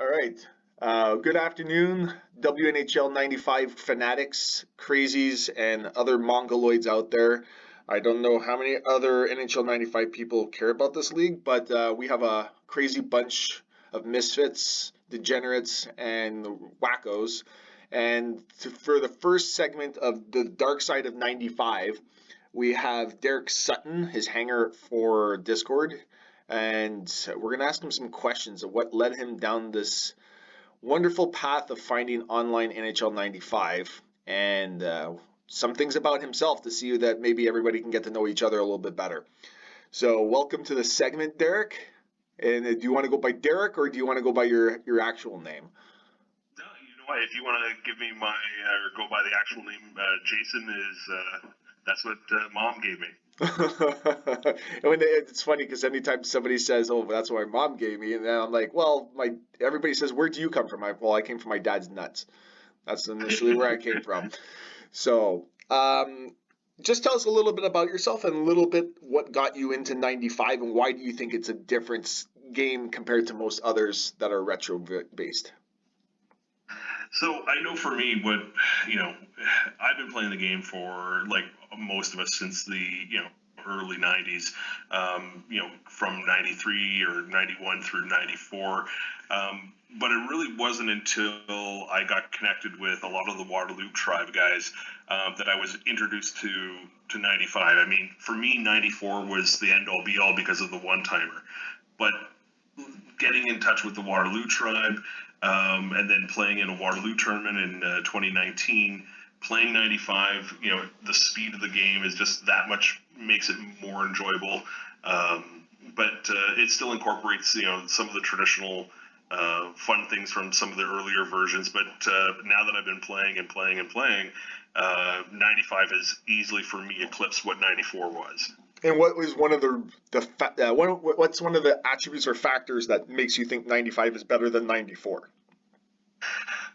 All right. Good afternoon, WNHL 95 fanatics, crazies, and other mongoloids out there. I don't know how many other NHL 95 people care about this league, but we have a crazy bunch of misfits, degenerates, and wackos. For the first segment of the dark side of 95, we have Derek Sutton, his hanger for Discord, and we're going to ask him some questions of what led him down this wonderful path of finding online NHL 95 and some things about himself to see that maybe everybody can get to know each other a little bit better. So, welcome to the segment, Derek. And do you want to go by Derek or do you want to go by your actual name? No, you know what? If you want to give me my or go by the actual name, Jason is that's what Mom gave me. It's funny because anytime somebody says, "Oh, that's what my mom gave me," and then I'm like, "Well, my everybody says, where do you come from?" I came from my dad's nuts. That's initially where I came from. So, just tell us a little bit about yourself and a little bit what got you into 95 and why do you think it's a different game compared to most others that are retro based? So I know for me, what you know, I've been playing the game for like most of us since the early '90s. From '93 or '91 through '94. But it really wasn't until I got connected with a lot of the Waterloo Tribe guys that I was introduced to '95. I mean, for me, '94 was the end all be all because of the one timer. But getting in touch with the Waterloo Tribe, and then playing in a Waterloo tournament in 2019, playing 95, the speed of the game is just that much makes it more enjoyable. But it still incorporates, some of the traditional fun things from some of the earlier versions. But now that I've been playing and playing and playing, 95 has easily for me eclipsed what 94 was. And what was one of what's one of the attributes or factors that makes you think 95 is better than 94?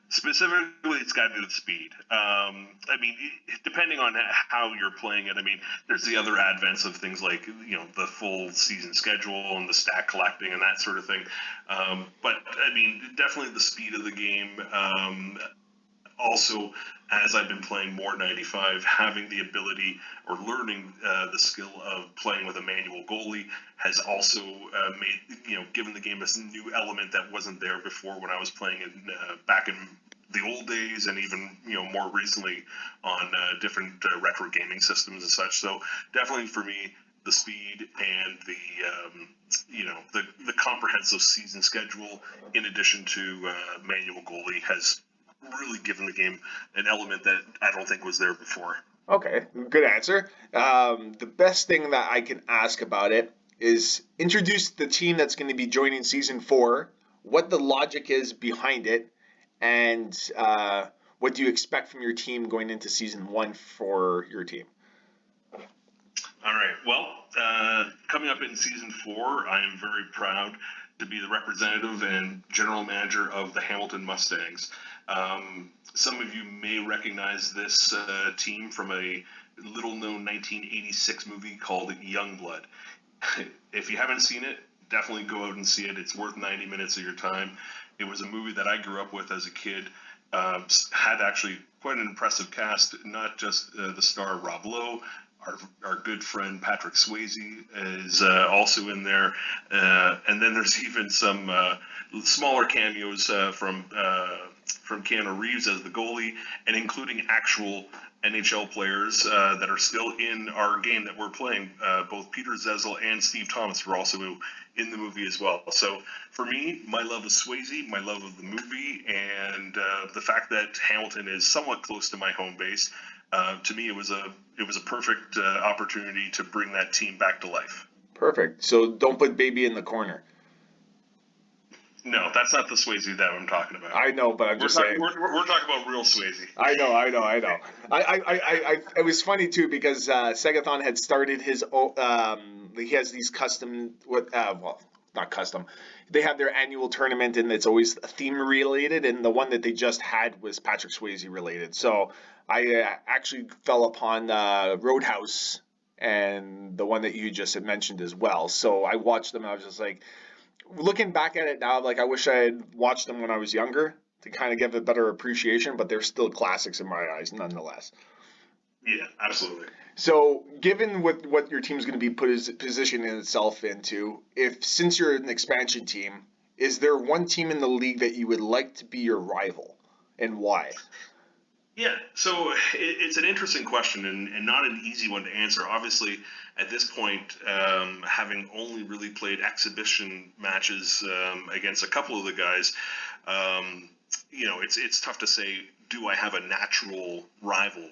Specifically, it's got to do with speed. I mean, depending on how you're playing it, I mean, there's the other advents of things like, the full season schedule and the stat collecting and that sort of thing. But, I mean, definitely the speed of the game. Also, as I've been playing more 95, having the ability or learning the skill of playing with a manual goalie has also given the game a new element that wasn't there before when I was playing it back in the old days, and even more recently on different retro gaming systems and such. So definitely for me, the speed and the comprehensive season schedule, in addition to manual goalie, has really given the game an element that I don't think was there before. Okay, good answer. The best thing that I can ask about it is introduce the team that's going to be joining season 4, what the logic is behind it, and what do you expect from your team going into season 1 for your team? All right. Well, coming up in season 4, I am very proud to be the representative and general manager of the Hamilton Mustangs. Some of you may recognize this team from a little-known 1986 movie called Youngblood. If you haven't seen it, definitely go out and see it. It's worth 90 minutes of your time. It was a movie that I grew up with as a kid. Had actually quite an impressive cast, not just the star Rob Lowe. Our good friend Patrick Swayze is also in there, and then there's even some smaller cameos from Keanu Reeves as the goalie, and including actual NHL players that are still in our game that we're playing. Both Peter Zezel and Steve Thomas were also in the movie as well. So for me, my love of Swayze, my love of the movie, and the fact that Hamilton is somewhat close to my home base, to me it was a perfect opportunity to bring that team back to life. Perfect. So don't put baby in the corner. No, that's not the Swayze that I'm talking about. I know, but I'm just saying. We're talking about real Swayze. I know. It was funny too because Segathon had started his he has these custom not custom. They have their annual tournament and it's always theme related, and the one that they just had was Patrick Swayze related. So I actually fell upon Roadhouse and the one that you just had mentioned as well. So I watched them and I was just like, looking back at it now, like I wish I had watched them when I was younger to kind of give a better appreciation, but they're still classics in my eyes, nonetheless. Yeah, absolutely. So, given what your team's going to be positioning itself into, if since you're an expansion team, is there one team in the league that you would like to be your rival, and why? Yeah, so it's an interesting question and not an easy one to answer. Obviously, at this point, having only really played exhibition matches against a couple of the guys, it's tough to say. Do I have a natural rival?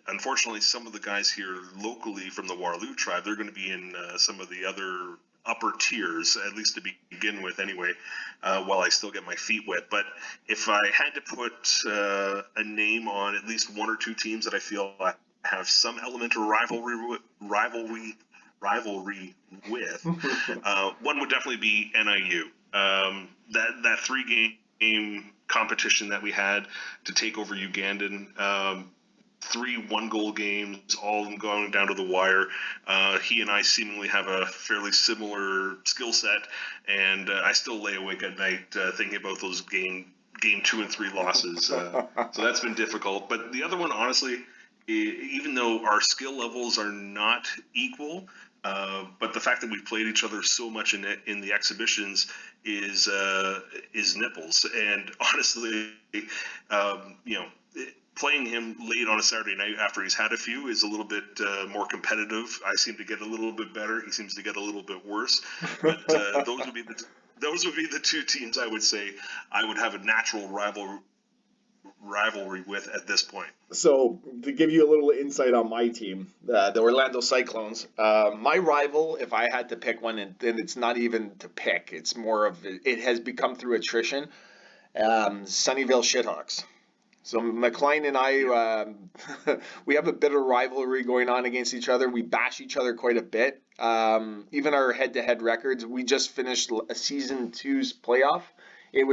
Unfortunately, some of the guys here locally from the Warloo tribe, they're going to be in some of the other upper tiers, at least to begin with, anyway. While I still get my feet wet. But if I had to put a name on at least one or two teams that I feel I have some element of rivalry with, one would definitely be NIU. That 3 game competition that we had to take over Ugandan. 3 1-goal games, all of them going down to the wire. He and I seemingly have a fairly similar skill set, and I still lay awake at night thinking about those game 2 and 3 losses. So that's been difficult. But the other one, honestly, even though our skill levels are not equal, but the fact that we've played each other so much in the exhibitions is nipples. And honestly, playing him late on a Saturday night after he's had a few is a little bit more competitive. I seem to get a little bit better. He seems to get a little bit worse. But those would be the 2 teams I would say I would have a natural rivalry with at this point. So, to give you a little insight on my team, the Orlando Cyclones, my rival, if I had to pick one, and it's not even to pick, it's more of it has become through attrition. Sunnyvale Shithawks. So McLean and I, we have a bit of rivalry going on against each other. We bash each other quite a bit. Even our head-to-head records. We just finished a season 2's playoff. It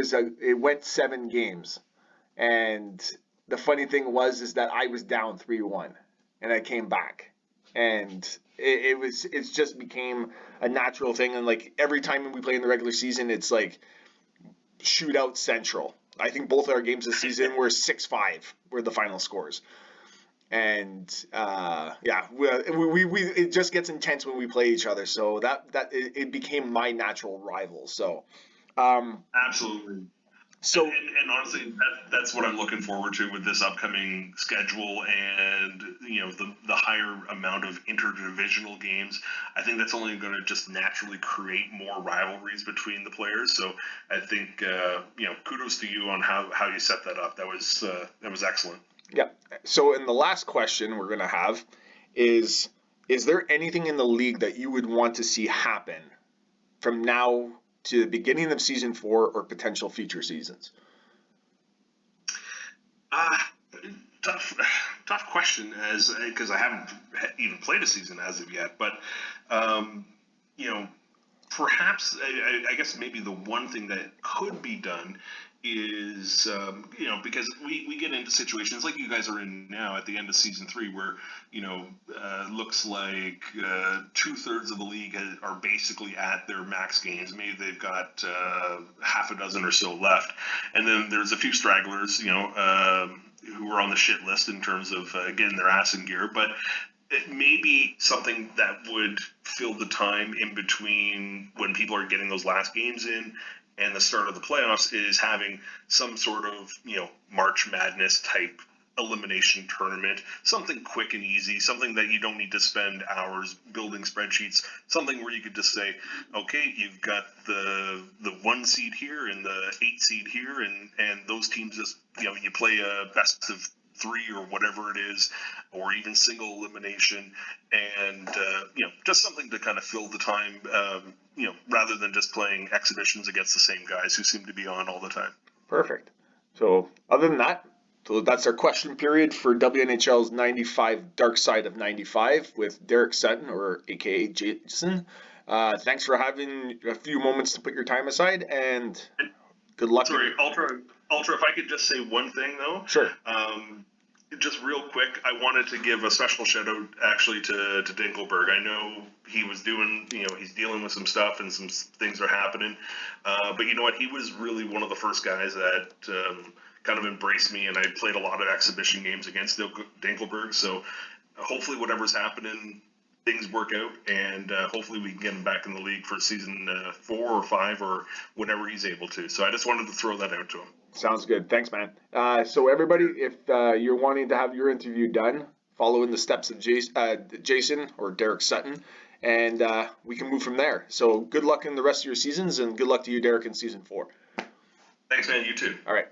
went 7 games, and the funny thing was is that I was down 3-1, and I came back, and it's just became a natural thing. And like every time we play in the regular season, it's like shootout central. I think both our games this season were 6-5 were the final scores. And yeah, we it just gets intense when we play each other. So it became my natural rival. So Absolutely. so And honestly, that's what I'm looking forward to with this upcoming schedule, and the higher amount of interdivisional games. I think that's only going to just naturally create more rivalries between the players. So I think kudos to you on how you set that up. That was excellent. yeah. So in the last question we're gonna have is there anything in the league that you would want to see happen from now to the beginning of season 4 or potential future seasons? Uh, tough question, as because I haven't even played a season as of yet. But um, you know, perhaps I guess maybe the one thing that could be done is because we get into situations like you guys are in now at the end of season 3 where looks like 2/3 of the league are basically at their max games. Maybe they've got half a dozen or so left, and then there's a few stragglers who are on the shit list in terms of getting their ass in gear. But it may be something that would fill the time in between when people are getting those last games in and the start of the playoffs, is having some sort of March Madness type elimination tournament, something quick and easy, something that you don't need to spend hours building spreadsheets, something where you could just say, okay, you've got the 1 seed here and the 8 seed here, and those teams just you play a best of 3 or whatever it is, or even single elimination, and just something to kind of fill the time, rather than just playing exhibitions against the same guys who seem to be on all the time. Perfect. So other than that, so that's our question period for WNHL's 95 Dark Side of 95 with Derek Sutton, or AKA Jason. Thanks for having a few moments to put your time aside, and good luck. Sorry, Ultra. If I could just say one thing though. Sure. Just real quick, I wanted to give a special shout out actually to Dinkelberg. I know he was doing, he's dealing with some stuff and some things are happening. But you know what? He was really one of the first guys that kind of embraced me, and I played a lot of exhibition games against Dinkelberg. So hopefully, whatever's happening, things work out, and hopefully we can get him back in the league for season 4 or 5 or whenever he's able to. So I just wanted to throw that out to him. Sounds good. Thanks, man. So everybody, if you're wanting to have your interview done, follow in the steps of Jason or Derek Sutton, and we can move from there. So good luck in the rest of your seasons, and good luck to you, Derek, in season 4. Thanks, man. You too. All right.